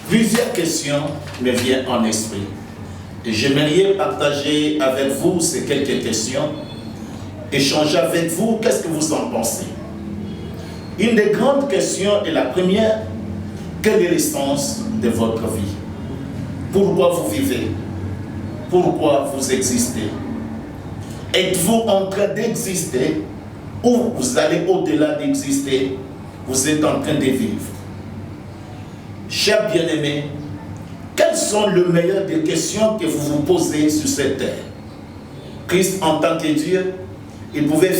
Plusieurs questions me viennent en esprit. Et j'aimerais partager avec vous ces quelques questions, échanger avec vous, qu'est-ce que vous en pensez? Une des grandes questions est la première, quel est l'essence de votre vie? Pourquoi vous vivez? Pourquoi vous existez? Êtes-vous en train d'exister ou vous allez au-delà d'exister? Vous êtes en train de vivre. Chers bien-aimés, quelles sont les meilleures des questions que vous vous posez sur cette terre? Christ, en tant que Dieu, il pouvait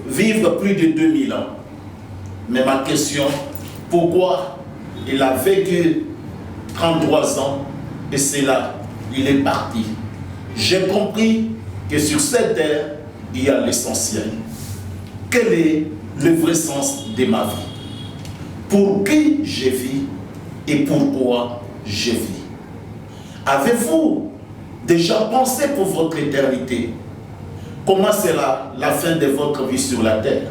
vivre plus de 2000 ans. Mais ma question, pourquoi il a vécu 33 ans et c'est là, il est parti? J'ai compris que sur cette terre, il y a l'essentiel. Quel est le vrai sens de ma vie? Pour qui je vis et pourquoi je vis? Avez-vous déjà pensé pour votre éternité? Comment sera la fin de votre vie sur la terre?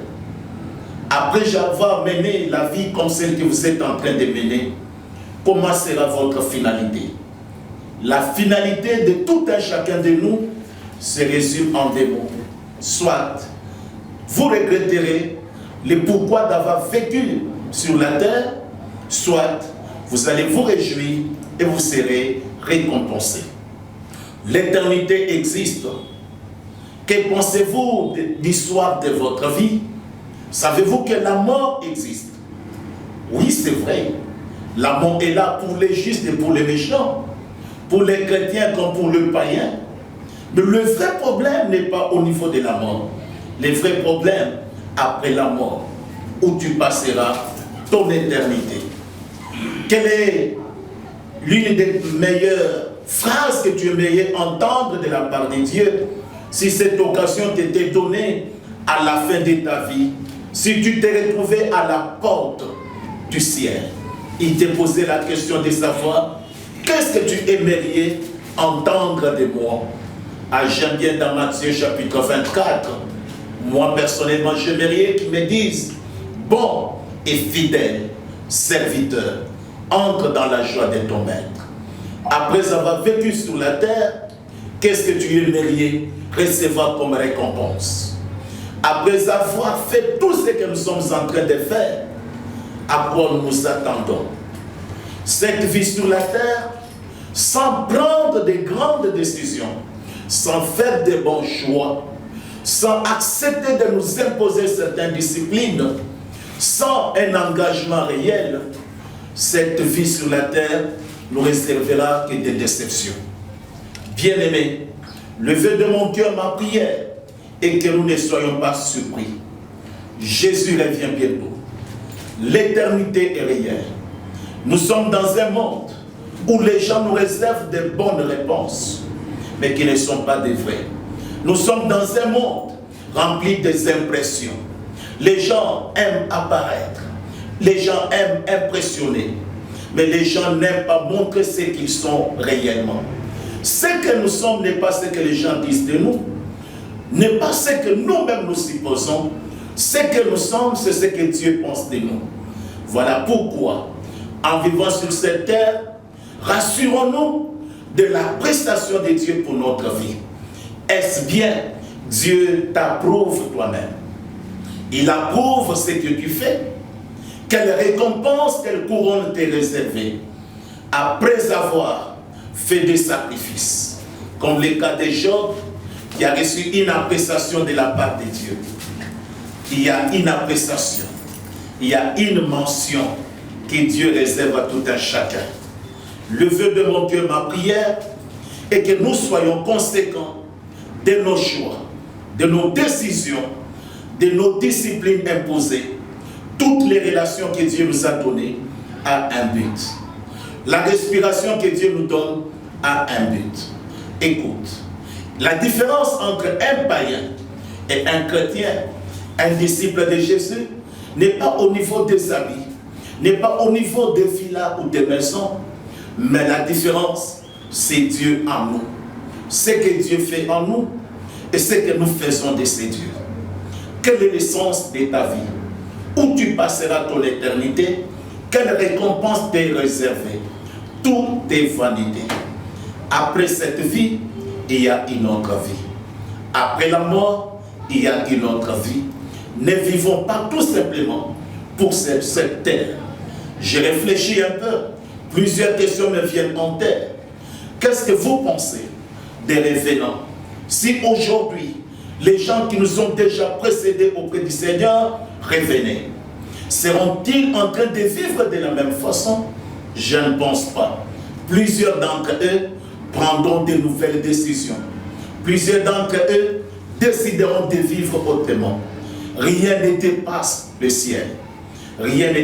Après avoir mené la vie comme celle que vous êtes en train de mener, comment sera votre finalité? La finalité de tout un chacun de nous se résume en deux mots. Soit vous regretterez le pourquoi d'avoir vécu sur la terre, soit vous allez vous réjouir et vous serez récompensé. L'éternité existe. Que pensez-vous de l'histoire de votre vie? Savez-vous que la mort existe? Oui, c'est vrai. La mort est là pour les justes et pour les méchants, pour les chrétiens comme pour les païens. Mais le vrai problème n'est pas au niveau de la mort. Le vrai problème après la mort, où tu passeras ton éternité. Quelle est l'une des meilleures phrases que tu aimerais entendre de la part de Dieu si cette occasion t'était donnée à la fin de ta vie, si tu t'es retrouvé à la porte du ciel? Il te posait la question de savoir qu'est-ce que tu aimerais entendre de moi. Ah, j'aime bien dans Matthieu chapitre 24, moi personnellement j'aimerais qu'ils me disent bon et fidèle serviteur, entre dans la joie de ton maître. Après avoir vécu sur la terre, qu'est-ce que tu aimerais recevoir comme récompense? Après avoir fait tout ce que nous sommes en train de faire, à quoi nous nous attendons? Cette vie sur la terre, sans prendre de grandes décisions, sans faire de bons choix, sans accepter de nous imposer certaines disciplines, sans un engagement réel, cette vie sur la terre nous réservera que des déceptions. Bien-aimés, le vœu de mon cœur, ma prière, est que nous ne soyons pas surpris. Jésus revient bientôt. L'éternité est réelle. Nous sommes dans un monde où les gens nous réservent de bonnes réponses, mais qui ne sont pas des vraies. Nous sommes dans un monde rempli des impressions. Les gens aiment apparaître, les gens aiment impressionner, mais les gens n'aiment pas montrer ce qu'ils sont réellement. Ce que nous sommes n'est pas ce que les gens disent de nous, n'est pas ce que nous-mêmes nous supposons. Ce que nous sommes, c'est ce que Dieu pense de nous. Voilà pourquoi, en vivant sur cette terre, rassurons-nous de la prestation de Dieu pour notre vie. Est-ce bien Dieu t'approuve toi-même? Il approuve ce que tu fais. Quelle récompense, quelle couronne t'est réservée après avoir fait des sacrifices, comme le cas de Job, qui a reçu une appréciation de la part de Dieu. Il y a une appréciation, il y a une mention que Dieu réserve à tout un chacun. Le vœu de mon cœur, ma prière, est que nous soyons conséquents de nos choix, de nos décisions, de nos disciplines imposées. Toutes les relations que Dieu nous a données a un but. La respiration que Dieu nous donne a un but. Écoute, la différence entre un païen et un chrétien, un disciple de Jésus, n'est pas au niveau des habits, n'est pas au niveau des villas ou des maisons, mais la différence, c'est Dieu en nous. Ce que Dieu fait en nous et ce que nous faisons de ces dieux. Quelle est l'essence de ta vie? Où tu passeras ton éternité? Quelle récompense t'est réservée? tout est vanité. Après cette vie, il y a une autre vie. Après la mort, il y a une autre vie. Ne vivons pas tout simplement pour cette terre. J'ai réfléchi un peu. Plusieurs questions me viennent en tête. Qu'est-ce que vous pensez des revenants? Si aujourd'hui, les gens qui nous ont déjà précédés auprès du Seigneur revenaient, seront-ils en train de vivre de la même façon? Je ne pense pas. Plusieurs d'entre eux prendront de nouvelles décisions. Plusieurs d'entre eux décideront de vivre autrement. Rien ne dépasse le ciel. Rien ne